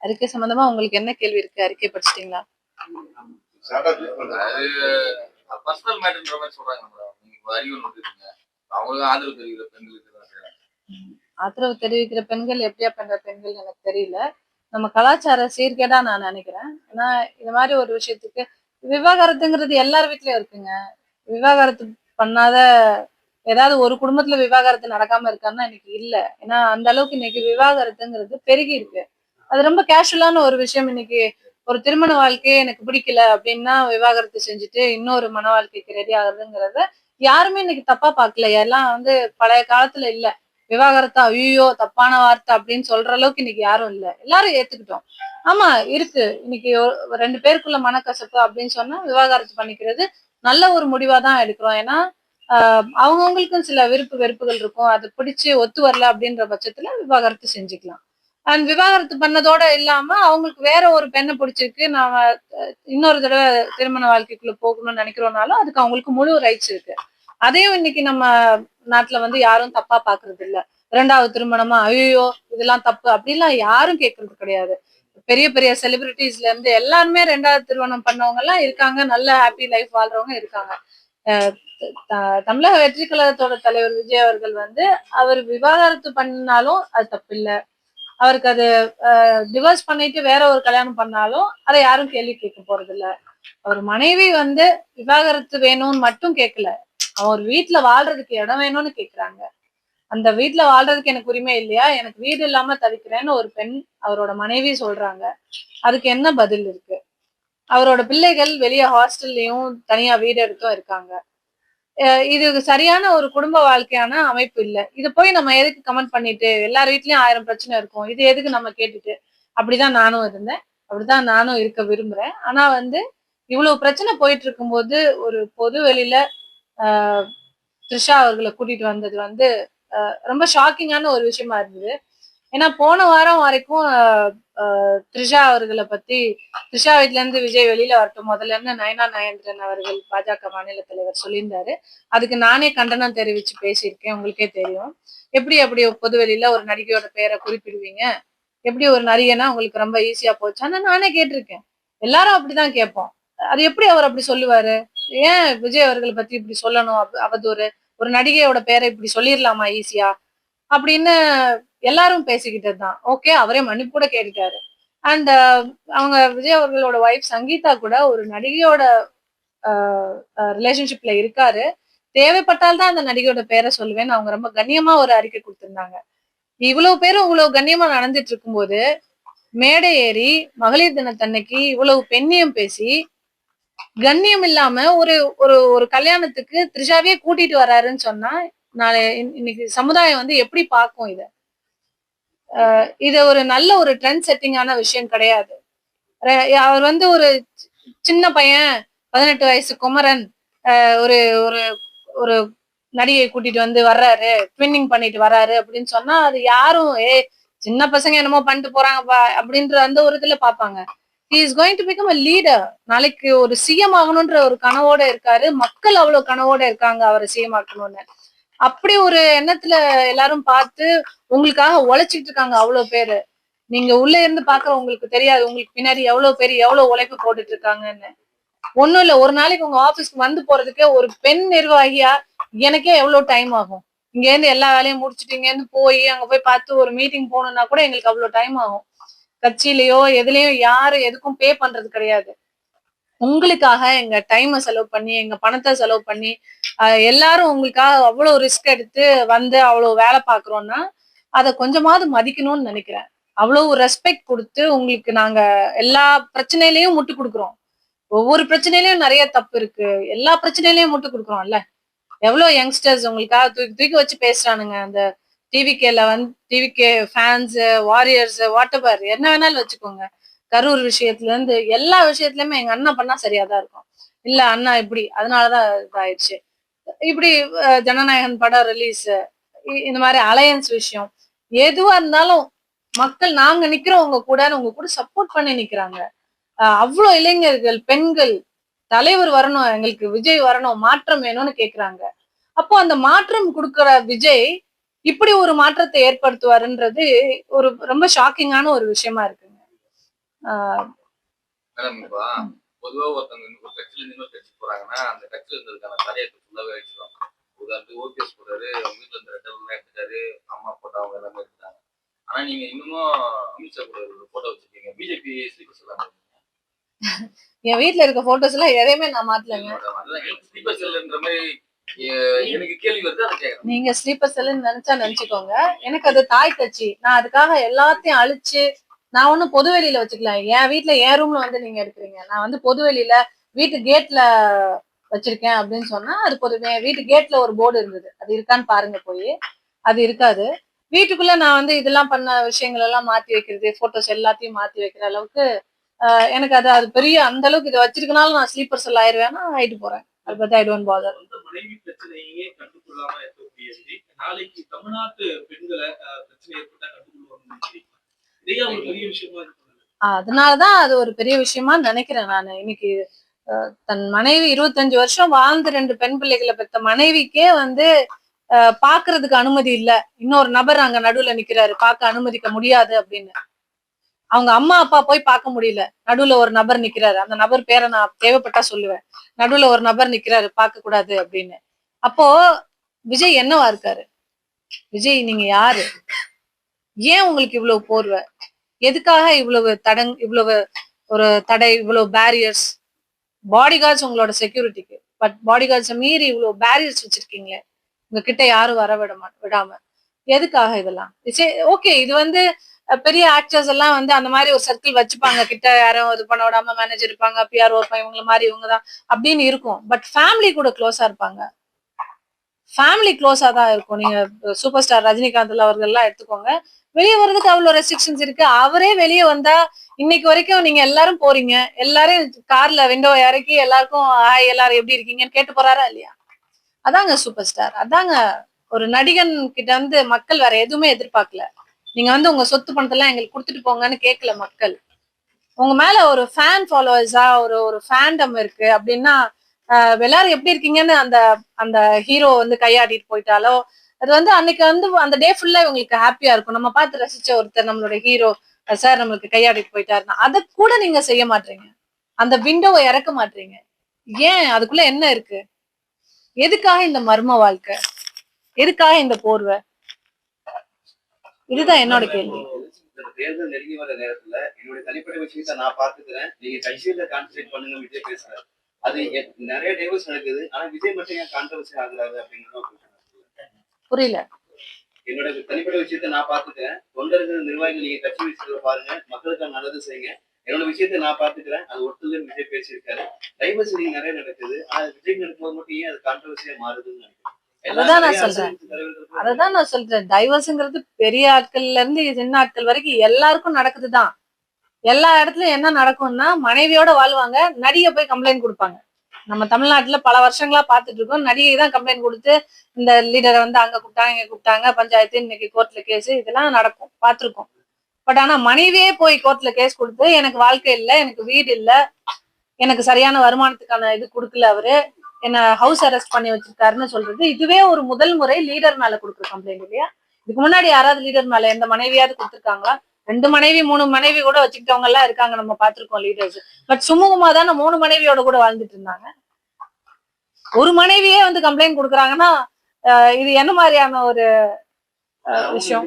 அறிக்கை சம்பந்தமா உங்களுக்கு என்ன கேள்வி இருக்கு? அறிக்கை படிச்சிட்டீங்களா? பர்சனல் மேட்டர்ன்ற மாதிரி சொல்றாங்க மேடம். நீங்க அறிவு நோட்டுங்க. அவங்களுக்கு ஆதரவு தெரிவிக்கிற பெண்களுக்கு தான் செய்றாங்க. ஆதரவு தெரிவிக்கிற பெண்கள் எப்படியா பண்ற பெண்கள் எனக்கு தெரியல. நம்ம கலாச்சார சீர்கேடா நான் நினைக்கிறேன். ஏன்னா இந்த மாதிரி ஒரு விஷயத்துக்கு விவாகரத்துங்கிறது எல்லார் வீட்லயும் இருக்குங்க. விவாகரத்து பண்ணாத ஏதாவது ஒரு குடும்பத்துல விவாகரத்து நடக்காம இருக்கான்னா இன்னைக்கு இல்ல. ஏன்னா அந்த அளவுக்கு இன்னைக்கு விவாகரத்துங்கிறது பெருகி இருக்கு. அது ரொம்ப கேஷுவலான ஒரு விஷயம். இன்னைக்கு ஒரு திருமண வாழ்க்கையே எனக்கு பிடிக்கல அப்படின்னா விவாகரத்து செஞ்சுட்டு இன்னொரு மன வாழ்க்கைக்கு ரெடி ஆகுறதுங்கிறத யாருமே இன்னைக்கு தப்பா பார்க்கல. எல்லாம் வந்து பழைய காலத்துல இல்ல. விவாகரத்தா ஐயோ தப்பான வார்த்தை அப்படின்னு சொல்ற அளவுக்கு இன்னைக்கு யாரும் இல்ல. எல்லாரும் ஏத்துக்கிட்டோம். ஆமா இருக்கு. இன்னைக்கு ரெண்டு பேருக்குள்ள மனக்கசப்பு அப்படின்னு சொன்னா விவாகரத்து பண்ணிக்கிறது நல்ல ஒரு முடிவா தான் எடுக்கிறோம். ஏன்னா அவங்கவுங்களுக்கும் சில விருப்பு வெறுப்புகள் இருக்கும். அது பிடிச்சு ஒத்து வரல அப்படின்ற பட்சத்துல விவாகரத்து செஞ்சுக்கலாம். அண்ட் விவாகரத்து பண்ணதோட இல்லாம அவங்களுக்கு வேற ஒரு பெண்ணை பிடிச்சிருக்கு. நாம இன்னொரு தடவை திருமண வாழ்க்கைக்குள்ள போகணும்னு நினைக்கிறோம்னாலும் அதுக்கு அவங்களுக்கு முழு ரைட்ஸ் இருக்கு. அதையும் இன்னைக்கு நம்ம நாட்டுல வந்து யாரும் தப்பா பாக்குறது இல்ல. 2வது திருமணமா ஐயோ இதெல்லாம் தப்பு அப்படிலாம் யாரும் கேட்கறது கிடையாது. பெரிய பெரிய செலிபிரிட்டிஸ்ல இருந்து எல்லாருமே 2வது திருமணம் பண்ணவங்க எல்லாம் இருக்காங்க. நல்ல ஹாப்பி லைஃப் வாழ்றவங்க இருக்காங்க. அஹ் தமிழக வெற்றி கழகத்தோட தலைவர் விஜய் அவர்கள் வந்து அவர் விவாகரத்து பண்ணாலும் அது தப்பு இல்ல. அவருக்கு அது டிவோர்ஸ் பண்ணிட்டு வேற ஒரு கல்யாணம் பண்ணாலும் அதை யாரும் கேள்வி கேட்க போறது இல்ல. அவர் மனைவி வந்து விவாகரத்து வேணும்னு மட்டும் கேட்கல. அவர் வீட்டுல வாழ்றதுக்கு இடம் வேணும்னு கேக்குறாங்க. அந்த வீட்டுல வாழ்றதுக்கு எனக்கு உரிமை இல்லையா? எனக்கு வீடு இல்லாம தவிக்கிறேன்னு ஒரு பெண் அவரோட மனைவி சொல்றாங்க. அதுக்கு என்ன பதில் இருக்கு? அவரோட பிள்ளைகள் வெளியே ஹாஸ்டல்லயும் தனியா வீடு எடுத்தும் இருக்காங்க. இது சரியான ஒரு குடும்ப வாழ்க்கையான அமைப்பு இல்ல. இது போய் நம்ம எதுக்கு கமெண்ட் பண்ணிட்டு எல்லார் வீட்லயும் 1000 பிரச்சனை இருக்கும். இது எதுக்கு நம்ம கேட்டுட்டு அப்படிதான் நானும் இருந்தேன். அப்படிதான் நானும் இருக்க விரும்புறேன். ஆனா வந்து இவ்வளவு பிரச்சனை போயிட்டு இருக்கும்போது ஒரு பொது வெளியில ஆஹ் த்ரிஷா அவர்களை கூட்டிட்டு வந்தது வந்து ரொம்ப ஷாக்கிங்கான ஒரு விஷயமா இருந்தது. ஏன்னா போன வாரம் வரைக்கும் த்ரிஷா அவர்களை பத்தி த்ரிஷா வீட்ல இருந்து விஜய் வெளியில வரட்டும் முதல்ல இருந்து நயனா நாகேந்திரன் அவர்கள் பாஜக மாநில தலைவர் சொல்லியிருந்தாரு. அதுக்கு நானே கண்டனம் தெரிவிச்சு பேசியிருக்கேன். உங்களுக்கே தெரியும். எப்படி அப்படி பொது வெளியில ஒரு நடிகையோட பேரை குறிப்பிடுவீங்க? எப்படி ஒரு நடிகைனா உங்களுக்கு ரொம்ப ஈஸியா போச்சான்னு நானே கேட்டிருக்கேன். எல்லாரும் அப்படிதான் கேட்போம். அது எப்படி அவர் அப்படி சொல்லுவாரு? ஏன் விஜய் அவர்களை பத்தி இப்படி சொல்லணும்? அவதூறு ஒரு நடிகையோட பேரை இப்படி சொல்லிடலாமா ஈஸியா அப்படின்னு எல்லாரும் பேசிக்கிட்டதுதான். ஓகே அவரே மன்னிப்பு கூட கேட்டுட்டாரு. அண்ட் அவங்க விஜய் அவர்களோட ஒய்ஃப் சங்கீதா கூட ஒரு நடிகையோட ரிலேஷன்ஷிப்ல இருக்காரு. தேவைப்பட்டால் தான் அந்த நடிகையோட பேரை சொல்லுவேன்னு அவங்க ரொம்ப கண்ணியமா ஒரு அறிக்கை கொடுத்திருந்தாங்க. இவ்வளவு பேரும் இவ்வளவு கண்ணியமா நடந்துட்டு இருக்கும்போது மேடை ஏறி மகளிர் தினத்தன்னைக்கு இவ்வளவு பெண்ணியம் பேசி கண்ணியம் இல்லாம ஒரு ஒரு ஒரு கல்யாணத்துக்கு த்ரிஷாவே கூட்டிட்டு வர்றாருன்னு சொன்னா நாளை இன்னைக்கு சமுதாயம் வந்து எப்படி பார்க்கும் இத? இது ஒரு நல்ல ஒரு ட்ரெண்ட் செட்டிங்கான விஷயம் கிடையாது. அவர் வந்து ஒரு சின்ன பையன் 18 வயசு குமரன் ஒரு ஒரு ஒரு நடிகை கூட்டிட்டு வந்து வர்றாரு, ட்வின்னிங் பண்ணிட்டு வர்றாரு அப்படின்னு சொன்னா அது யாரும் சின்ன பசங்க என்னமோ பண்ணிட்டு போறாங்கப்பா அப்படின்ற அந்த ஒரு இதுல பாப்பாங்க. He is going to become a leader. நாளைக்கு ஒரு சிஎம் ஆகணும்ன்ற ஒரு கனவோட இருக்காரு. மக்கள் அவ்வளவு கனவோட இருக்காங்க அவரை சிஎம் ஆக்கணும்னு. அப்படி ஒரு எண்ணத்துல எல்லாரும் பார்த்து உங்களுக்காக உழைச்சிட்டு இருக்காங்க அவ்வளவு பேரு. நீங்க உள்ள இருந்து பாக்குற உங்களுக்கு தெரியாது உங்களுக்கு பின்னாடி எவ்வளவு பேர் எவ்வளவு உழைப்பு போட்டுட்டு இருக்காங்கன்னு. ஒண்ணும் இல்ல ஒரு நாளைக்கு உங்க ஆபீஸ்க்கு வந்து போறதுக்கு ஒரு பெண் நிர்வாகியா எனக்கே எவ்வளவு டைம் ஆகும். இங்க இருந்து எல்லா வேலையும் முடிச்சுட்டு இங்க இருந்து போய் அங்க போய் பார்த்து ஒரு மீட்டிங் போகணும்னா கூட எங்களுக்கு அவ்வளவு டைம் ஆகும். கட்சியிலயோ எதுலயும் யாரும் எதுக்கும் பே பண்றது கிடையாது. உங்களுக்காக எங்க டைமை செலவு பண்ணி எங்க பணத்தை செலவு பண்ணி எல்லாரும் உங்களுக்காக அவ்வளவு ரிஸ்க் எடுத்து வந்து அவ்வளவு வேலை பாக்குறோம்னா அதை கொஞ்சமாவது மதிக்கணும்னு நினைக்கிறேன். அவ்வளவு ரெஸ்பெக்ட் கொடுத்து உங்களுக்கு நாங்க எல்லா பிரச்சனையிலயும் முட்டு கொடுக்குறோம். ஒவ்வொரு பிரச்சனையிலயும் நிறைய தப்பு இருக்கு. எல்லா பிரச்சனையிலயும் முட்டு கொடுக்குறோம்ல. எவ்வளவு யங்ஸ்டர்ஸ் உங்களுக்காக தூக்கி தூக்கி வச்சு பேசுறானுங்க. அந்த டிவிகேல வந்து TVK fans warriors what ever என்ன வேணாலும் வச்சுக்கோங்க. கரூர் விஷயத்துல இருந்து எல்லா விஷயத்துலயுமே எங்க அண்ணா பண்ணா சரியாதான் இருக்கும். இல்ல அண்ணா இப்படி அதனாலதான் இதாயிடுச்சு. இப்படி ஜனநாயகன் படம் ரிலீஸ் இந்த மாதிரி அலையன்ஸ் விஷயம் எதுவா இருந்தாலும் மக்கள் நாங்க நிக்கிறோம் உங்க கூட உங்க கூட சப்போர்ட் பண்ணி நிக்கிறாங்க. அவ்வளவு இளைஞர்கள் பெண்கள் தலைவர் வரணும் எங்களுக்கு விஜய் வரணும் மாற்றம் வேணும்னு கேக்குறாங்க. அப்போ அந்த மாற்றம் கொடுக்கிற விஜய் இப்படி ஒரு மாற்றத்தை ஏற்படுத்துவாருன்றது ஒரு ரொம்ப ஷாக்கிங்கான ஒரு விஷயமா இருக்குங்க. ஆஹ் மேடம் இப்போ பொதுவா ஒருத்தவங்க ஒரு கட்சியில இருந்து இன்னொரு கட்சி போறாங்கன்னா அந்த கட்சியில இருந்ததுக்கான தடையத்தை ஃபுல்லாவே அழிச்சிருவாங்க. உதாரணத்துக்கு ஓபிஎஸ் போறாரு, அவங்க வீட்டுல இருந்த ரெட்டை எல்லாம் எடுத்துட்டாரு, அம்மா போட்டோ அவங்க எல்லாமே எடுத்துட்டாங்க. ஆனா நீங்க இன்னமும் அமித்ஷா கூட ஒரு போட்டோ வச்சிருக்கீங்க. பிஜேபி ஸ்லீப்பர் சொல்லாங்க. என் வீட்டுல இருக்க போட்டோஸ் எல்லாம் எதையுமே நான் மாத்தலைங்க. ஸ்லீப்பர் செல்ன்ற மாதிரி எனக்கு கேள்வி வருது, அதை கேட்கறேன். நீங்க ஸ்லீப்பர் செல்லுன்னு நினைச்சா நினைச்சுக்கோங்க. எனக்கு அது தாய் கட்சி. நான் அதுக்காக எல்லாத்தையும் அழிச்சு நான் ஒண்ணும் பொது வெளியில வச்சுக்கல. என் வீட்டுல என் ரூம்ல வந்து நீங்க எடுக்கிறீங்க. நான் வந்து பொது வெளியில வீட்டு கேட்ல வச்சிருக்கேன் அப்படின்னு சொன்னா அது என் வீட்டு கேட்ல ஒரு போர்டு இருந்தது. அது இருக்கான்னு பாருங்க போய். அது இருக்காது. வீட்டுக்குள்ள நான் வந்து இதெல்லாம் பண்ண விஷயங்கள் எல்லாம் மாத்தி வைக்கிறது, போட்டோஸ் எல்லாத்தையும் மாத்தி வைக்கிற அளவுக்கு எனக்கு அது அது பெரிய அந்த அளவுக்கு இதை வச்சிருக்கனாலும் நான் ஸ்லீப்பர் செல் ஆயிருவேன்னா ஆயிட்டு போறேன். அதை பத்தி ஐ டோன்ட் பாதர். மனைவி பிரச்சனையே கண்டுகொள்ளாம இருக்கக்கூடிய நாளைக்கு தமிழ்நாட்டு பெண்களை பிரச்சனை ஏற்பட்டா கண்டுகொள்வாங்க. இதையே ஒரு பெரிய விஷயமா இருக்கு. அதனாலதான் அது ஒரு பெரிய விஷயமா நினைக்கிறேன் நான். இன்னைக்கு தன் மனைவி 25 வருஷம் வாழ்ந்து 2 பெண் பிள்ளைகளை பெற்ற மனைவிக்கே வந்து பாக்குறதுக்கு அனுமதி இல்ல. இன்னொரு நபர் அங்க நடுவுல நிக்கிறாரு, பார்க்க அனுமதிக்க முடியாது அப்படின்னு. அவங்க அம்மா அப்பா போய் பார்க்க முடியல, நடுவுல ஒரு நபர் நிக்கிறாரு. அந்த நபர் பேரை நான் தேவைப்பட்டா சொல்லுவேன். நடுவுல ஒரு நபர் நிக்கிறாரு, பார்க்க கூடாது அப்படின்னு. அப்போ விஜய் என்னவா இருக்காரு? விஜய் நீங்க யாரு? ஏன் உங்களுக்கு இவ்வளவு போர்வை? எதுக்காக இவ்வளவு இவ்வளவு ஒரு தடை, இவ்வளவு பேரியர்ஸ்? பாடி கார்ட்ஸ் உங்களோட செக்யூரிட்டிக்கு, பட் பாடி கார்ட்ஸை மீறி இவ்வளவு பேரியர்ஸ் வச்சிருக்கீங்களே உங்ககிட்ட யாரும் வர விடாம. எதுக்காக இதெல்லாம்? ஓகே, இது வந்து பெரிய ஆக்டர்ஸ் எல்லாம் வந்து அந்த மாதிரி ஒரு சர்க்கிள் வச்சுப்பாங்க, கிட்ட யாரும் இது பண்ண விடாம மேனேஜர் இருப்பாங்க, பிஆர் இருப்பாங்க, இவங்க மாதிரி இவங்கதான் அப்படின்னு இருக்கும். பட் ஃபேமிலி கூட க்ளோஸா இருப்பாங்க. ஃபேமிலி க்ளோஸா தான் இருக்கும். நீங்க சூப்பர் ஸ்டார் ரஜினிகாந்த் அவர்கள் எல்லாம் எடுத்துக்கோங்க. வெளியே வர்றதுக்கு அவ்வளவு ரெஸ்ட்ரிக்ஷன்ஸ் இருக்கு. அவரே வெளியே வந்தா இன்னைக்கு வரைக்கும் நீங்க எல்லாரும் போறீங்க, எல்லாரும் கார்ல விண்டோ இறக்கி எல்லாருக்கும் ஹாய் எல்லாரும் எப்படி இருக்கீங்கன்னு கேட்டு போறாரா இல்லையா? அதாங்க சூப்பர் ஸ்டார். அதாங்க ஒரு நடிகன் கிட்ட வந்து மக்கள் வேற எதுவுமே எதிர்பார்க்கல. நீங்க வந்து உங்க சொத்து பணத்தெல்லாம் எங்களுக்கு கொடுத்துட்டு போங்கன்னு கேட்கல மக்கள். உங்க மேல ஒரு ஃபேன் ஃபாலோவர்ஸா ஒரு ஒரு ஃபேண்டம் இருக்கு அப்படின்னா எல்லாரும் எப்படி இருக்கீங்கன்னு அந்த அந்த ஹீரோ வந்து கையாடிட்டு போயிட்டாலோ அது வந்து அன்னைக்கு வந்து அந்த டே ஃபுல்லா இவங்களுக்கு ஹாப்பியா இருக்கும். நம்ம பார்த்து ரசிச்ச ஒருத்தர் நம்மளோட ஹீரோ சார் நம்மளுக்கு கையாடிட்டு போயிட்டாருன்னா அதை கூட நீங்க செய்ய மாட்டீங்க. அந்த விண்டோவை இறக்க மாட்டீங்க. ஏன்? அதுக்குள்ள என்ன இருக்கு? எதுக்காக இந்த மர்ம வாழ்க்கை? எதுக்காக இந்த போர்வை? இதுதான் என்னோட கேள்வி. தேர்தல் நெருங்கி வர நேரத்துல என்னுடைய தனிப்பட்ட விஷயத்த நான் பாத்துக்கிறேன், நீங்க கட்சியில கான்சென்ட்ரேட் பண்ணுங்க விஜய் பேசுறாரு. அது நிறைய டைவர்ஸ் நடக்குது. ஆனா விஜய் மட்டும் ஏன் கான்ட்ரவர்சி ஆகுறாரு அப்படிங்கிறது புரியல. என்னோட தனிப்பட்ட விஷயத்த நான் பாத்துக்கிறேன், தொண்டர்கள் நிர்வாகிகள் நீங்க கட்சி விஷயத்துல பாருங்க, மக்களுக்கு நல்லது செய்யுங்க. என்னோட விஷயத்த நான் பாத்துக்கிறேன், அது ஒருத்தர் விஜய் பேசியிருக்காரு. டைவர்ஸ் நீங்க நிறைய நடக்குது. ஆனா விஜய் நடக்கும்போது மட்டும் ஏன் அது கான்ட்ரவர்சியா மாறுதுன்னு நினைக்கிறேன். அததான் நான் சொல்றேன். டைவர்ஸ்ங்கிறது பெரிய ஆட்கள்ல இருந்து சின்ன ஆட்கள் வரைக்கும் எல்லாருக்கும் நடக்குதுதான். எல்லா இடத்துலயும் என்ன நடக்கும்னா மனைவியோட வாழ்வாங்க, நடிகை போய் கம்ப்ளைண்ட் கொடுப்பாங்க. நம்ம தமிழ்நாட்டுல பல வருஷங்களா பாத்துட்டு இருக்கோம். நடிகை தான் கம்ப்ளைண்ட் கொடுத்து இந்த லீடரை வந்து அங்க கூப்பிட்டாங்க இங்க கூப்பிட்டாங்க, பஞ்சாயத்து இன்னைக்கு கோர்ட்ல கேஸ், இதெல்லாம் நடக்கும், பாத்துருக்கோம். பட் ஆனா மனைவியே போய் கோர்ட்ல கேஸ் கொடுத்து எனக்கு வாழ்க்கை இல்லை, எனக்கு வீடு இல்லை, எனக்கு சரியான வருமானத்துக்கான இது கொடுக்கல, அவரு என்ன ஹவுஸ் அரெஸ்ட் பண்ணி வச்சிருக்காருன்னு சொல்றது இதுவே ஒரு முதல் முறை லீடர் மேல கொடுக்குற கம்ப்ளைண்ட் இல்லையா? இதுக்கு முன்னாடி யாராவது லீடர் மேல எந்த மனைவியாவது கொடுத்துருக்காங்களா? 2 மனைவி 3 மனைவி கூட வச்சுக்கிட்டவங்க எல்லாம் இருக்காங்க, நம்ம பாத்திருக்கோம் லீடர்ஸ். பட் சுமூகமா தானே 3 மனைவியோட கூட வாழ்ந்துட்டு இருந்தாங்க. ஒரு மனைவியே வந்து கம்ப்ளைண்ட் கொடுக்குறாங்கன்னா இது என்ன மாதிரியான ஒரு விஷயம்?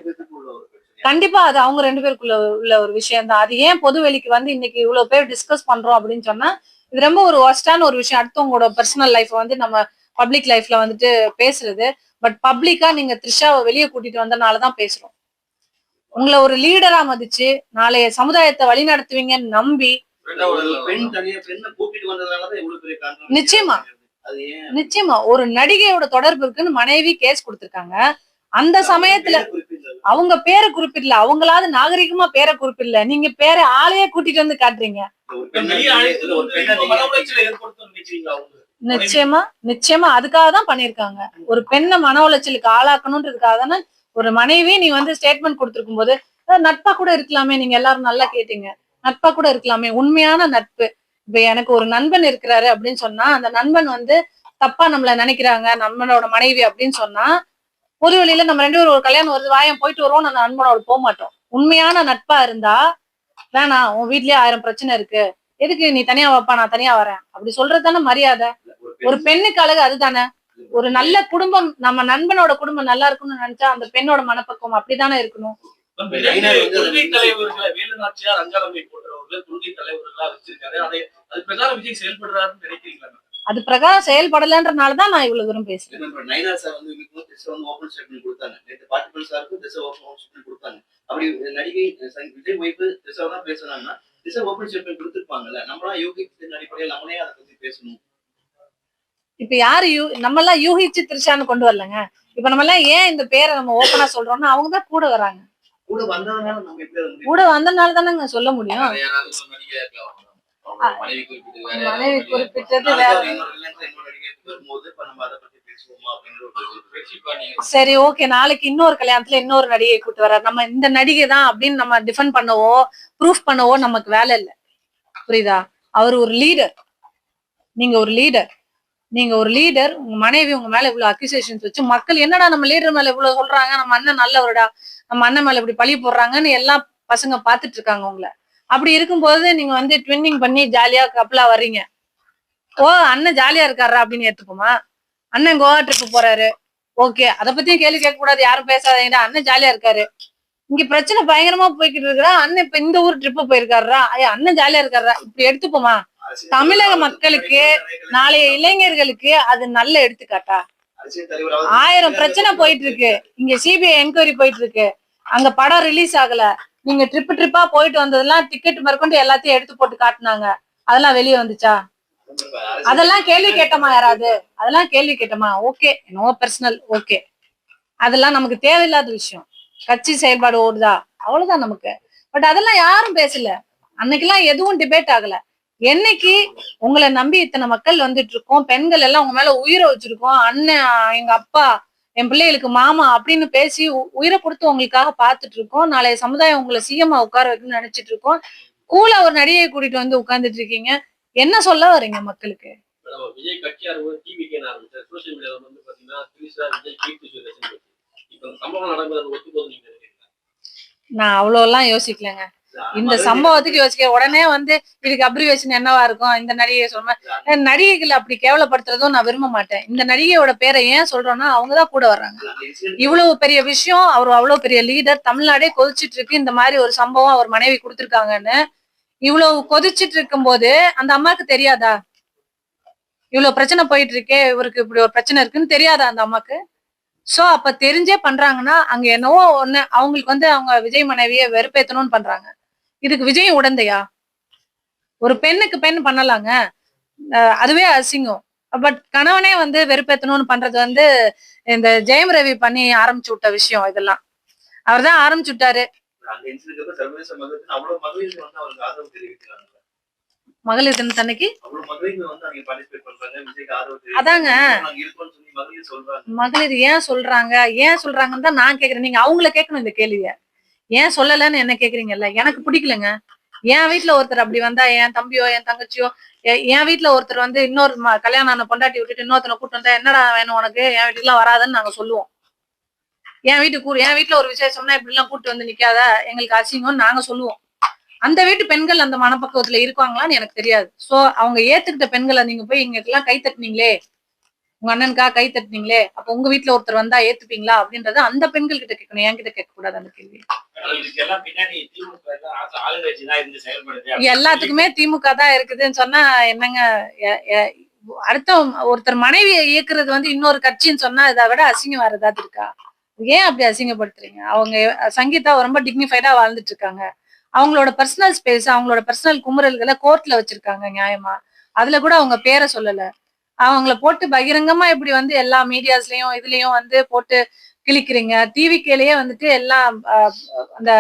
கண்டிப்பா அது அவங்க 2 பேருக்குள்ள உள்ள ஒரு விஷயம் தான். அது ஏன் பொது வெளிக்கு வந்து இன்னைக்கு இவ்வளவு பேர் டிஸ்கஸ் பண்றோம் அப்படின்னு சொன்னா இது ரொம்ப ஒரு ஒஸ்டான ஒரு விஷயம். அடுத்தவங்களோட பர்சனல் லைஃப் வந்து நம்ம பப்ளிக் லைஃப்ல வந்துட்டு பேசுறது. பட் பப்ளிக்கா நீங்க த்ரிஷாவை வெளியே கூட்டிட்டு வந்தனாலதான் பேசுறோம். உங்களை ஒரு லீடரா மதிச்சு நாளைய சமுதாயத்தை வழி நடத்துவீங்கன்னு நம்பி நிச்சயமா நிச்சயமா ஒரு நடிகையோட தொடர்பு இருக்குன்னு மனைவி கேஸ் கொடுத்திருக்காங்க. அந்த சமயத்துல அவங்க பேரை குறிப்பிடல, அவங்களாவது நாகரிகமா பேரை குறிப்பிடல, நீங்க பேரை ஆளையே கூட்டிட்டு வந்து காட்டுறீங்க. நிச்சயமா நிச்சயமா அதுக்காக தான் பண்ணிருக்காங்க. ஒரு பெண்ணை மன உளைச்சலுக்கு ஆளாக்கணும்ன்றதுக்காக தானே ஒரு மனைவி நீ வந்து ஸ்டேட்மெண்ட் கொடுத்திருக்கும் போது நட்பா கூட இருக்கலாமே. நீங்க எல்லாரும் நல்லா கேட்டீங்க, நட்பா கூட இருக்கலாமே. உண்மையான நட்பு. இப்ப எனக்கு ஒரு நண்பன் இருக்கிறாரு அப்படின்னு சொன்னா அந்த நண்பன் வந்து தப்பா நம்மள நினைக்கிறாங்க நம்மளோட மனைவி அப்படின்னு சொன்னா பொது வழியில நம்ம 2 பேரும் ஒரு கல்யாணம் வருது வாயம் போயிட்டு வருவோம், அந்த நண்பனோட போக மாட்டோம். உண்மையான நட்பா இருந்தா வேணாம் உன் வீட்லயே 1000 பிரச்சனை இருக்கு, எதுக்கு நீ தனியா வாப்பா நான் தனியா வரேன் அப்படி சொல்றது தானே மரியாதை. ஒரு பெண்ணுக்கு அழகு அதுதானே. ஒரு நல்ல குடும்பம், நம்ம நண்பனோட குடும்பம் நல்லா இருக்கும்னு நினைச்சா அந்த பெண்ணோட மனப்பக்குவம் அப்படித்தானே இருக்கணும். கொள்கை தலைவர்களை வேலுநாச்சியார், அங்காளம்மை போன்றவர்கள் கொள்கை தலைவர்களா வச்சிருக்காரு. அது பிரகாரம் விஜய் செயல்படுறாருன்னு நினைக்கிறீங்களா? அது பிரகாரம் செயல்படலன்றனாலதான் நான் இவ்வளவு தூரம் பேசுறேன். நைனா சார் வந்து ஓபன் ஸ்டேட்மெண்ட் கொடுத்தாங்க. நேற்று பார்ட்டிபிள் சாருக்கு திசை ஓபன் ஸ்டேட்மெண்ட் கொடுத்தாங்க. அப்படி நடிகை விஜய் வைப்பு திசை தான் பேசுனாங்கன்னா திசை ஓபன் ஸ்டேட்மெண்ட் கொடுத்துருப்பாங்கல்ல. நம்மளாம் யூகித்தின் அடிப்படையில் நம்மளே அதை பத்தி பேசணும். இப்ப யாரு நம்ம எல்லாம் யூகிச்சு திருச்சான்னு கொண்டு வரலங்க. இப்ப நம்ம எல்லாம் ஏன் இந்த பேரை நம்ம ஓப்பனா சொல்றோம்னா அவங்கதான் கூட வராங்க. கூட வந்ததுனால நம்ம எப்படி கூட வந்ததுனால தானங்க சொல்ல முடியும். மனைவி குறிப்பிட்டது மனைவி குறிப்பிட்டது வேற. சரி ஓகே, நாளைக்கு இன்னொரு கல்யாணத்துல இன்னொரு நடிகை கூட்டு வர்றாரு, நம்ம இந்த நடிகை தான் அப்படின்னு நம்ம டிஃபெண்ட் பண்ணவோ ப்ரூஃப் பண்ணவோ நமக்கு வேலை இல்லை. புரியுதா? அவர் ஒரு லீடர், நீங்க ஒரு லீடர், உங்க மனைவி உங்க மேல இவ்வளவு அக்யூசேஷன்ஸ் வச்சு மக்கள் என்னடா நம்ம லீடர் மேல இவ்வளவு சொல்றாங்க, நம்ம அண்ணன் நல்லவருடா, நம்ம அண்ணன் மேல இப்படி பழி போடுறாங்கன்னு எல்லா பசங்க பாத்துட்டு இருக்காங்க உங்களை. அப்படி இருக்கும்போது நீங்க வந்து ட்வின்னிங் பண்ணி ஜாலியா கப்பலா வர்றீங்க. ஓ அண்ணன் ஜாலியா இருக்காரா அப்படின்னு ஏத்துக்குமா? அண்ணன் கோவா ட்ரிப் போறாரு, ஓகே, அதை பத்தியும் கேள்வி கேட்க கூடாது, யாரும் பேசாதீங்கடா, அண்ணன் ஜாலியா இருக்காரு. இங்க பிரச்சனை பயங்கரமா போய்கிட்டு இருக்கிறா, அண்ணன் இப்ப இந்த ஊர் ட்ரிப்பு போயிருக்காருடா, அண்ணன் ஜாலியா இருக்காரா, இப்படி எடுத்துப்போமா? தமிழக மக்களுக்கு, நாளைய இளைஞர்களுக்கு அது நல்ல எடுத்துக்காட்டா? 1000 பிரச்சனை போயிட்டு இருக்கு, இங்க சிபிஐ என்கொயரி போயிட்டு இருக்கு, அங்க படம் ரிலீஸ் ஆகல, நீங்க ட்ரிப்பா போயிட்டு வந்ததெல்லாம் டிக்கெட் மேற்கொண்டு எல்லாத்தையும் எடுத்து போட்டு காட்டினாங்க, அதெல்லாம் வெளியே வந்துச்சா? அதெல்லாம் கேள்வி கேட்டோமா? யாராவது அதெல்லாம் கேள்வி கேட்டோமா? ஓகே, நோ பர்சனல், ஓகே, அதெல்லாம் நமக்கு தேவையில்லாத விஷயம். கட்சி செயல்பாடு ஓடுதா அவ்வளவுதான் நமக்கு. பட் அதெல்லாம் யாரும் பேசல, அன்னைக்கெல்லாம் எதுவும் டிபேட் ஆகல. என்னைக்கு உங்களை நம்பி இத்தனை மக்கள் வந்துட்டு இருக்கோம், பெண்கள் எல்லாம் உங்க மேல உயிரை வச்சிருக்கோம், அண்ணன், எங்க அப்பா, என் பிள்ளைகளுக்கு மாமா அப்படின்னு பேசி உயிரை கொடுத்து உங்களுக்காக பாத்துட்டு இருக்கோம், நாளைய சமுதாயம் உங்களை சிஎம்மா உட்கார வைக்கணும்னு நினைச்சிட்டு இருக்கோம், கூலா ஒரு நடிகையை கூட்டிட்டு வந்து உட்கார்ந்துட்டு இருக்கீங்க, என்ன சொல்ல வரீங்க மக்களுக்கு? விஜய் கட்சி டிவிக்கு சோசியல் மீடியால வந்து பாத்தீங்கன்னா விஜய் கீர்த்தி சுரேஷ் இப்ப சம்பவம் நடந்தது ஒத்துப்போது நீங்க நினைக்கிறீங்களா? நான் அவ்வளவு எல்லாம் யோசிக்கலங்க. இந்த சம்பவத்துக்கு யோசிக்க உடனே வந்து இதுக்கு அப்ரிவேஷன் என்னவா இருக்கும், இந்த நடிகை சொல்ற நடிகைகள் அப்படி கேவலப்படுத்துறதும் நான் விரும்ப மாட்டேன். இந்த நடிகையோட பேரை ஏன் சொல்றோம்னா அவங்கதான் கூட வர்றாங்க. இவ்வளவு பெரிய விஷயம், அவர் அவ்வளவு பெரிய லீடர், தமிழ்நாடே கொதிச்சிட்டு இருக்கு, இந்த மாதிரி ஒரு சம்பவம் அவர் மனைவி கொடுத்திருக்காங்கன்னு. இவ்வளவு கொதிச்சிட்டு இருக்கும் போது அந்த அம்மாக்கு தெரியாதா இவ்வளவு பிரச்சனை போயிட்டு இருக்கே, இவருக்கு இப்படி ஒரு பிரச்சனை இருக்குன்னு தெரியாதா அந்த அம்மாக்கு? சோ அப்ப தெரிஞ்சே பண்றாங்கன்னா அங்க என்னவோ ஒண்ணு அவங்களுக்கு வந்து அவங்க விஜய் மனைவியை வெறுப்பேத்தணும்னு பண்றாங்க. இதுக்கு விஜய் உடந்தையா? ஒரு பெண்ணுக்கு பெண் பண்ணலாங்க, அதுவே அசிங்கம். பட் கணவனே வந்து வெறுப்பேத்தணும்னு பண்றது வந்து இந்த ஜெயம் ரவி பண்ணி ஆரம்பிச்சு விட்ட விஷயம். இதெல்லாம் அவர் தான் ஆரம்பிச்சு விட்டாரு. மகளிர் தினத்தன்னைக்கு அதாங்க மகளிர் ஏன் சொல்றாங்கன்னு தான் நான் கேக்குறேன். நீங்க அவங்கள கேட்கணும் இந்த கேள்விய. ஏன் சொல்லலன்னு என்ன கேக்குறீங்கல்ல? எனக்கு பிடிக்கலங்க. என் வீட்டுல ஒருத்தர் அப்படி வந்தா, என் தம்பியோ என் தங்கச்சியோ, என் வீட்டுல ஒருத்தர் வந்து இன்னொரு கல்யாணம் ஆன பொண்டாட்டி விட்டுட்டு இன்னொருத்தனை கூட்டு வந்தா என்னடா வேணும் உனக்கு, என் வீட்டுக்கு எல்லாம் வராதுன்னு நாங்க சொல்லுவோம். என் வீட்டுல ஒரு விசேஷம்னா இப்படி எல்லாம் கூட்டு வந்து நிக்காத, எங்களுக்கு அசிங்கம்னு நாங்க சொல்லுவோம். அந்த வீட்டு பெண்கள் அந்த மனப்பக்குவத்துல இருக்காங்களான்னு எனக்கு தெரியாது. சோ அவங்க ஏத்துக்கிட்ட பெண்களை நீங்க போய் எங்களுக்கெல்லாம் கை தட்டினீங்களே, உங்க அண்ணனுக்கா கை தட்டினீங்களே, அப்ப உங்க வீட்டுல ஒருத்தர் வந்தா ஏத்துப்பீங்களா அப்படின்றத அந்த பெண்கள் கிட்ட கேட்கணும், என்கிட்ட கேட்க கூடாது அந்த கேள்வி. எல்லாத்துக்குமே திமுக தான் இருக்குதுன்னு சொன்னா என்னங்க? அடுத்த ஒருத்தர் மனைவியை இயக்குறது வந்து இன்னொரு கட்சின்னு சொன்னா இதை விட அசிங்கம் வேற ஏதாவது இருக்கா? ஏன் அப்படி அசிங்கப்படுத்துறீங்க? அவங்க சங்கீதா ரொம்ப டிக்னிஃபைடா வாழ்ந்துட்டு இருக்காங்க. அவங்களோட பர்சனல் ஸ்பேஸ், அவங்களோட பர்சனல் குமுறல்களை கோர்ட்ல வச்சிருக்காங்க நியாயமா. அதுல கூட அவங்க பேரை சொல்லல. அவங்கள போட்டு பகிரங்கமா இப்படி வந்து எல்லா மீடியாஸ்லயும் இதுலயும் வந்து போட்டு கிழிக்கிறீங்க. டிவிக்கேலயே வந்துட்டு எல்லாம் அந்த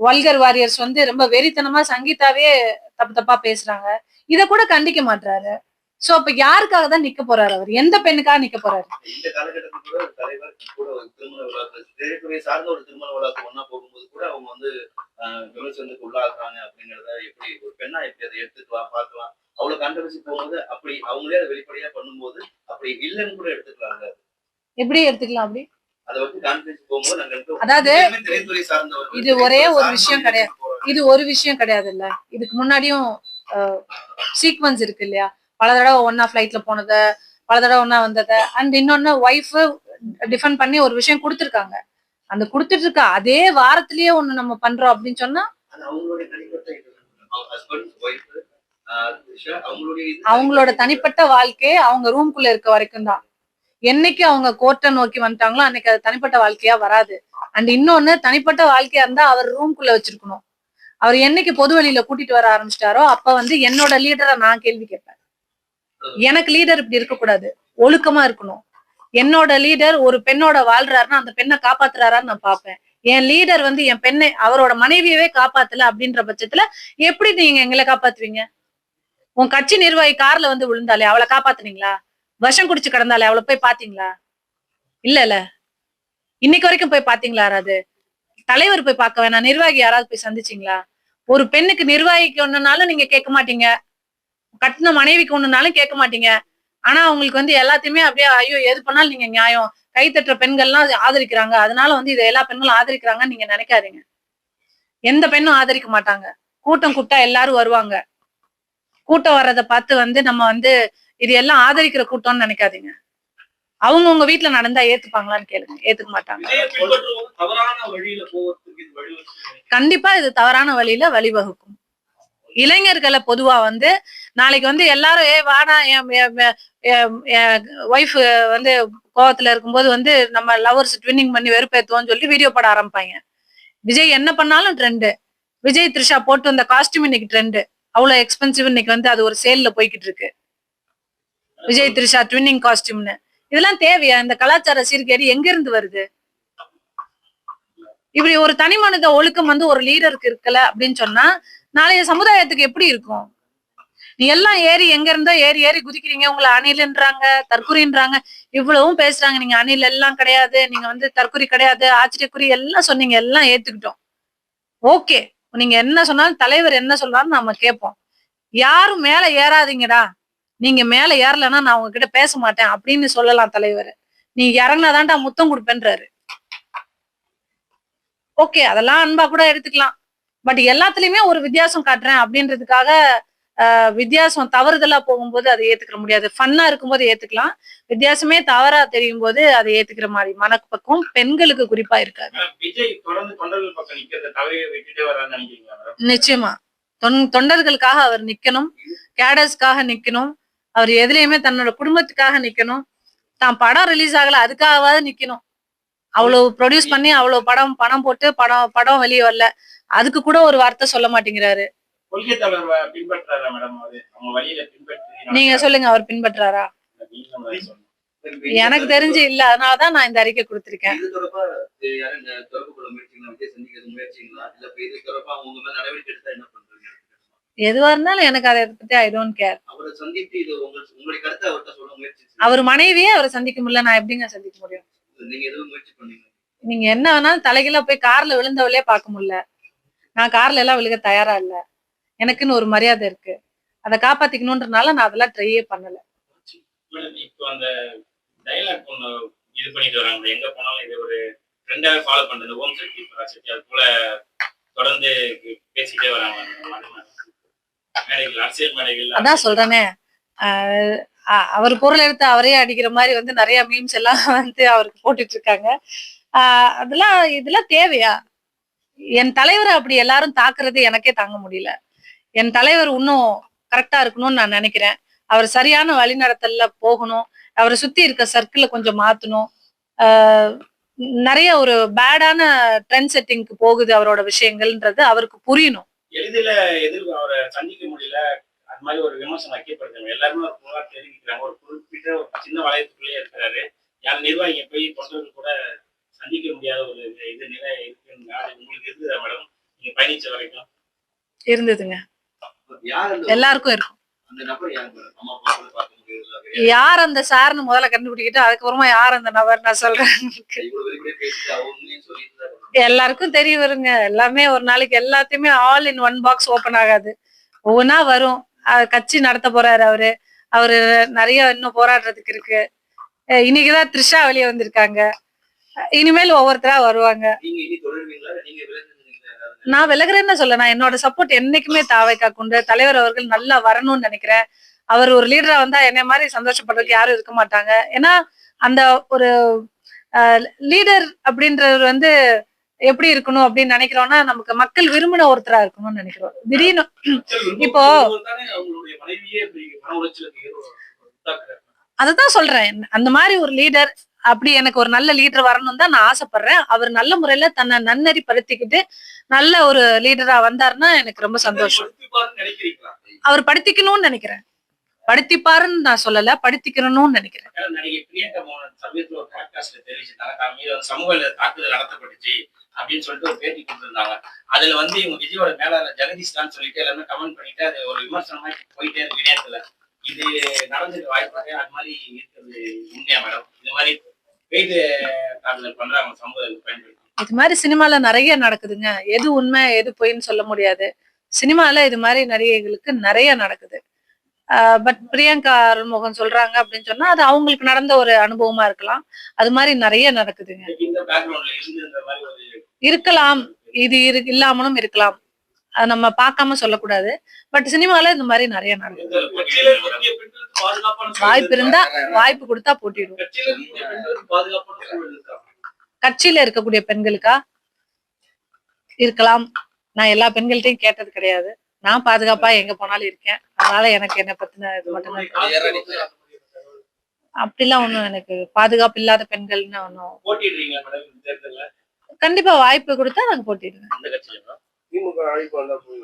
வல்கர் வாரியர்ஸ் வந்து ரொம்ப வெறித்தனமா சங்கீதாவே தப்பு தப்பா பேசுறாங்க. இத கூட கண்டிக்க மாட்டாரு. சோ அப்ப யாருக்காக தான் நிக்க போறாரு? அவர் எந்த பெண்ணுக்காக நிக்க போறாரு? இந்த காலகட்டத்தில் கூட ஒரு தலைவர் கூட ஒரு திருமண விழாக்கு திரைத்துறை சார்ந்த ஒரு திருமண விழாக்கு ஒன்னா போகும்போது கூட அவங்க வந்து விமர்சனத்துக்கு உள்ளாக்குறாங்க அப்படிங்கிறத எப்படி ஒரு பெண்ணா எப்படி அதை எடுத்துக்கலாம் பார்க்கலாம். அவ்வளவு கான்ட்ரவர்சி போகும்போது அப்படி அவங்களே அதை வெளிப்படையா பண்ணும்போது அப்படி இல்லைன்னு கூட எடுத்துக்கலாங்க. எப்படி எடுத்துக்கலாம்? அப்படி அதை வந்து கான்ட்ரவர்சி போகும்போது அதாவது திரைத்துறை சார்ந்தவர்கள் இது ஒரே ஒரு விஷயம் கிடையாது. இது ஒரு விஷயம் கிடையாது இல்ல, இதுக்கு முன்னாடியும் சீக்வன்ஸ் இருக்கு இல்லையா, பல தடவை ஒன்னா ஃபிளைட்ல போனதை, பல தடவை ஒன்னா வந்ததை, அண்ட் இன்னொன்னு ஒய்ஃப் டிஃபெண்ட் பண்ணி ஒரு விஷயம் கொடுத்துருக்காங்க. அந்த கொடுத்துட்டு இருக்க அதே வாரத்திலேயே ஒண்ணு நம்ம பண்றோம் அப்படின்னு சொன்னா அது அவங்களுடைய தனிப்பட்ட இது. அவங்க ஹஸ்பண்ட் ஒய்ஃப் அவங்களுடைய இது. அவங்களோட தனிப்பட்ட வாழ்க்கையே அவங்க ரூம்குள்ள இருக்க வரைக்கும் தான். என்னைக்கு அவங்க கோர்ட்டை நோக்கி வந்துட்டாங்களோ அன்னைக்கு அது தனிப்பட்ட வாழ்க்கையா வராது. அண்ட் இன்னொன்னு, தனிப்பட்ட வாழ்க்கையா இருந்தா அவர் ரூம்குள்ள வச்சிருக்கணும். அவர் என்னைக்கு பொது வெளியில கூட்டிட்டு வர ஆரம்பிச்சிட்டாரோ அப்ப வந்து என்னோட லீடரை நான் கேள்வி கேட்பேன். எனக்கு லீடர் இப்படி இருக்கக்கூடாது, ஒழுக்கமா இருக்கணும். என்னோட லீடர் ஒரு பெண்ணோட வாழ்றாருன்னா அந்த பெண்ணை காப்பாத்துறாரான்னு நான் பார்ப்பேன். என் லீடர் வந்து என் பெண்ணை, அவரோட மனைவியவே காப்பாத்தல அப்படின்ற பட்சத்துல எப்படி நீங்க எங்களை காப்பாத்துவீங்க? உன் கட்சி நிர்வாகி கார்ல வந்து விழுந்தாலே அவளை காப்பாத்துனீங்களா? விஷம் குடிச்சு கிடந்தாலே அவளை போய் பாத்தீங்களா? இல்ல இன்னைக்கு வரைக்கும் போய் பாத்தீங்களா? யாராவது தலைவர் போய் பார்க்க வேணாம், நிர்வாகி யாராவது போய் சந்திச்சீங்களா? ஒரு பெண்ணுக்கு நிர்வாகிக்கு ஒண்ணுனாலும் நீங்க கேட்க மாட்டீங்க, கட்டின மனைவிக்கு ஒண்ணுனாலும் கேட்க மாட்டீங்க. ஆனா அவங்களுக்கு வந்து எல்லாத்தையுமே அப்படியே ஐயோ எது பண்ணாலும் நீங்க நியாயம், கை தட்டுற பெண்கள்லாம் ஆதரிக்கிறாங்க, அதனால வந்து இதை எல்லா பெண்களும் ஆதரிக்கிறாங்கன்னு நீங்க நினைக்காதீங்க. எந்த பெண்ணும் ஆதரிக்க மாட்டாங்க. கூட்டம் கூட்டா எல்லாரும் வருவாங்க. கூட்டம் வர்றதை பார்த்து வந்து நம்ம வந்து இது எல்லாம் ஆதரிக்கிற கூட்டம்னு நினைக்காதீங்க. அவங்கவுங்க வீட்டுல நடந்தா ஏத்துப்பாங்களான்னு கேளுங்க, ஏத்துக்க மாட்டாங்க. தவறான வழியில போவதற்கு இது வழிவகுக்கும். கண்டிப்பா இது தவறான வழியில வழிவகுக்கும். இளைஞர்களை பொதுவா வந்து நாளைக்கு வந்து எல்லாரும் வாடா என் ஒய்ஃப் வந்து கோவத்துல இருக்கும்போது வந்து நம்ம லவர்ஸ் ட்வின்னிங் பண்ணி வெறுப்பேத்துவோம்னு சொல்லி வீடியோ போட ஆரம்பிப்பாங்க. விஜய் என்ன பண்ணாலும் ட்ரெண்டு. விஜய் த்ரிஷா போட்டு வந்த காஸ்டியூம் இன்னைக்கு ட்ரெண்டு, அவ்வளவு எக்ஸ்பென்சிவ். இன்னைக்கு வந்து அது ஒரு சேல்ல போய்கிட்டு இருக்கு, விஜய் த்ரிஷா ட்வின்னிங் காஸ்டியூம்னு. இதெல்லாம் தேவையா? இந்த கலாச்சார சீர்கேடு எங்க இருந்து வருது? இப்படி ஒரு தனி மனித ஒழுக்கம் வந்து ஒரு லீடருக்கு இருக்கல அப்படின்னு சொன்னா நாளைய சமுதாயத்துக்கு எப்படி இருக்கும்? நீ எல்லாம் ஏறி எங்க இருந்தோ ஏறி ஏறி குதிக்கிறீங்க. உங்களை அணில்ன்றாங்க, தற்குறின்றாங்க, இவ்வளவும் பேசுறாங்க. நீங்க அணில் எல்லாம் கிடையாது, நீங்க வந்து தற்குறி கிடையாது, ஆச்சரியக்குறி எல்லாம் சொன்னீங்க, எல்லாம் ஏத்துக்கிட்டோம். ஓகே, நீங்க என்ன சொன்னாலும் தலைவர் என்ன சொல்றாரு நாம கேட்போம். யாரும் மேல ஏறாதீங்கடா, நீங்க மேல ஏறலன்னா நான் உங்ககிட்ட பேச மாட்டேன் அப்படின்னு சொல்லலாம் தலைவர். நீ இறங்கினாதான்டா முத்தம் கொடுப்பேன்றாரு. ஓகே, அதெல்லாம் அன்பா கூட எடுத்துக்கலாம். பட் எல்லாத்துலயுமே ஒரு வித்தியாசம் காட்டுறேன் அப்படின்றதுக்காக வித்தியாசம் தவறுதலா போகும்போது அதை ஏத்துக்கிற முடியாது. ஃபன்னா இருக்கும்போது ஏத்துக்கலாம், வித்தியாசமே தவறா தெரியும் போது அதை ஏத்துக்கிற மாதிரி மனப்பக்குவம் பெண்களுக்கு குறிப்பா இருக்காது. விஜய் தொடர்ந்து தொண்டர்கள் பக்கம் நிக்கிறத தவறையை விட்டுட்டே வரான்னு நினைக்கிறீங்களா? நிச்சயமா தொண்டர்களுக்காக அவர் நிக்கணும், கேடர்ஸ்க்காக நிக்கணும், அவர் எதுலயுமே தன்னோட குடும்பத்துக்காக நிக்கணும். தான் படம் ரிலீஸ் ஆகல அதுக்காகவாது நிக்கணும். அவ்வளவு ப்ரொடியூஸ் பண்ணி அவ்வளவு பணம் போட்டு படம் வெளியே வரல, அதுக்கு கூட ஒரு வார்த்தை சொல்ல மாட்டேங்கிறாரு. கொள்கை தலைவர் பின்பற்றாரா மேடம்? அவங்க வழியில பின்பற்றி நீங்க சொல்லுங்க, அவர் பின்பற்றாரா? எனக்கு தெரிஞ்சு இல்ல, அதனாலதான் நான் இந்த அறிக்கை கொடுத்திருக்கேன். இது தொடர்பா யாரும் தொடர்பு கொள்ள முயற்சிங்களா? விஜய் சந்திக்கிறது முயற்சிங்களா? இல்ல இப்ப இது தொடர்பா அவங்க மேல நடவடிக்கை எடுத்தா என்ன பண்றீங்க? எதுவா இருந்தாலும் எனக்கு அதை பத்தி ஐ டோன்ட் கேர். அவரை சந்தித்து இது உங்களுடைய கருத்தை அவர்கிட்ட சொல்ல முயற்சி அவர் மனைவியே அவரை சந்திக்க முடியல, நான் எப்படிங்க சந்திக்க முடியும்? நீங்க எதுவும் முயற்சி பண்ணீங்க? நீங்க என்ன வேணாலும் தலைகீழ போய் கார்ல விழுந்தவளே பார்க்க முடியல. நான் கார்ல எல்லாம் விழுக தயாரா இல்ல. எனக்குன்னு ஒரு மரியாதை இருக்கு, அதை காப்பாத்திக்கணும்ன்றனால நான் அதெல்லாம் ட்ரையே பண்ணல. இப்போ அந்த டயலாக் ஒண்ணு இது பண்ணிட்டு வராங்க, எங்க போனாலும் இது ஒரு ட்ரெண்டாவே ஃபாலோ பண்றது. ஓம் சக்தி பராசக்தி அது போல தொடர்ந்து பேசிட்டே வராங்க. மேடைகள், அரசியல் மேடைகள். அதான் சொல்றேனே, அவர் பொருள் எடுத்து அவரே அடிக்கிற மாதிரி வந்து நிறைய மீம்ஸ் எல்லாம் வந்து அவருக்கு போட்டுட்டு இருக்காங்க. இதெல்லாம் தேவையா? என் தலைவரை அப்படி எல்லாரும் தாக்குறது எனக்கே தாங்க முடியல. என் தலைவர் இன்னும் கரெக்டா இருக்கணும்னு நான் நினைக்கிறேன். அவர் சரியான வழிநடத்தல்ல போகணும், அவரை சுத்தி இருக்க சர்க்கிளை கொஞ்சம் மாத்தணும். நிறைய ஒரு பேடான ட்ரெண்ட் செட்டிங்க்கு போகுது அவரோட விஷயங்கள்ன்றது அவருக்கு புரியணும். எளிதில அவரை சந்திக்க முடியல, அது மாதிரி ஒரு விமர்சனம் வைக்கப்படுது. எல்லாருமே ஒரு புகார் தெரிவிக்கிறாங்க. ஒரு குறிப்பிட்ட ஒரு சின்ன வளையத்துக்குள்ளேயே இருக்கிறாரு. யார் நிர்வாகிங்க போய் தொண்டர்கள் கூட சந்திக்க முடியாத ஒரு இது நிலை இருக்குன்னு உங்களுக்கு இருந்ததா மேடம்? நீங்க பயணிச்ச வரைக்கும் இருந்ததுங்க, எல்லாருக்கும் இருக்கும். அந்த நபர் யார் மேடம்? அம்மா அப்பா கூட பார்க்க முடியல. யார் அந்த சார்னு முதல்ல கண்டுபிடிக்கிட்டு அதுக்கப்புறமா யார் அந்த நபர் நான் சொல்றேன். இவ்வளவு வெளிப்படையா பேசிட்டு அவங்களையும் சொல்லிட்டு எல்லாருக்கும் தெரிய வருங்க. எல்லாமே ஒரு நாளைக்கு எல்லாத்தையுமே all in one box open ஆகாது, ஒவ்வொன்னா வரும். கட்சி நடத்த போறாரு அவரு நிறைய இன்னும் போராடுறதுக்கு இருக்கு. இன்னைக்குதான் த்ரிஷா வெளியே வந்திருக்காங்க, இனிமேல் ஒவ்வொருத்தரா வருவாங்க. நீங்க இனி தொடருவீங்களா? நீங்க விலகுவீங்களா? நான் விலகுறேன்னு சொல்ல, நான் என்னோட சப்போர்ட் என்னைக்குமே தாவைக்கா கொண்டு தலைவர் அவர்கள் நல்லா வரணும்னு நினைக்கிறேன். அவர் ஒரு லீடரா வந்தா என்னை மாதிரி சந்தோஷப்படுறதுக்கு யாரும் இருக்க மாட்டாங்க. ஏன்னா அந்த ஒரு லீடர் அப்படின்றவர் வந்து எப்படி இருக்கணும் அப்படின்னு நினைக்கிறோம்னா, நமக்கு மக்கள் விரும்பின ஒருத்தரா இருக்கணும்னு நினைக்கிறோம். திடீர்னு இப்போ அவங்களுடைய மனைவியே மன உளைச்சலுக்கு அததான் சொல்றேன். அந்த மாதிரி ஒரு லீடர், அப்படி எனக்கு ஒரு நல்ல லீடர் வரணும்னு தான் நான் ஆசைப்படுறேன். அவர் நல்ல முறையில தன்னை நன்னறிப்படுத்திக்கிட்டு நல்ல ஒரு லீடரா வந்தாருன்னா எனக்கு ரொம்ப சந்தோஷம். நினைக்கிறீங்களா? அவர் படுத்திக்கணும்னு நினைக்கிறேன். படுத்திப்பாருன்னு நான் சொல்லல, படுத்திக்கணும்னு நினைக்கிறேன். நடிகை பிரியங்கா மோகன் சமீபத்தில் ஒரு பாட்காஸ்ட்ல தெரிவிச்சிருந்தாங்க, தான் மீது சமூக தாக்குதல் நடத்தப்பட்டுச்சு அப்படின்னு சொல்லிட்டு ஒரு பேட்டி கொடுத்திருந்தாங்க. அதுல வந்து இவங்க விஜயோட மேலாளர் ஜெகதீஷ் தான் சொல்லிட்டு எல்லாமே கமெண்ட் பண்ணிட்டு அது ஒரு விமர்சனமா போயிட்டே இருக்கு இணையத்துல. இது நடந்துட்டு வாய்ப்பாக அது மாதிரி இருக்கிறது உண்மையா மேடம்? இது மாதிரி பெய்து தாக்குதல் பண்றாங்க சமூகத்துக்கு பயன்படுத்தி. இது மாதிரி சினிமால நிறைய நடக்குதுங்க. எது உண்மை எது பொய்ன்னு சொல்ல முடியாது. சினிமால இது மாதிரி நடிகைகளுக்கு நிறைய நடக்குது. பட் பிரியங்கா அருள்மோகன் சொல்றாங்க அப்படின்னு சொன்னா அது அவங்களுக்கு நடந்த ஒரு அனுபவமா இருக்கலாம். அது மாதிரி நிறைய நடக்குதுங்க. இந்த பேக்ரவுண்ட்ல இருந்து இந்த மாதிரி ஒரு இருக்கலாம், இது இல்லாமலும் இருக்கலாம். அது நம்ம பார்க்காம சொல்லக்கூடாது. பட் சினிமால இந்த மாதிரி நிறைய நடக்குது. வாய்ப்பு இருந்தா, வாய்ப்பு கொடுத்தா போட்டிடுவோம். கட்சியில இருக்கக்கூடிய பெண்களுக்கா இருக்கலாம். நான் எல்லா பெண்கள்ட்டையும் கேட்டது கிடையாது. நான் பாதுகாப்பா எங்க போனாலும் இருக்கேன். அதனால எனக்கு என்ன பத்தின இது மட்டும்தான். அப்படிலாம் ஒண்ணும் எனக்கு பாதுகாப்பு இல்லாத பெண்கள்னு ஒண்ணும். போட்டிடுறீங்களா மேடம் இந்த தேர்தல்ல? கண்டிப்பா வாய்ப்பு கொடுத்தா நாங்க போட்டிடுவேன். அந்த கட்சியில திமுக அழைப்பு வந்தா போய்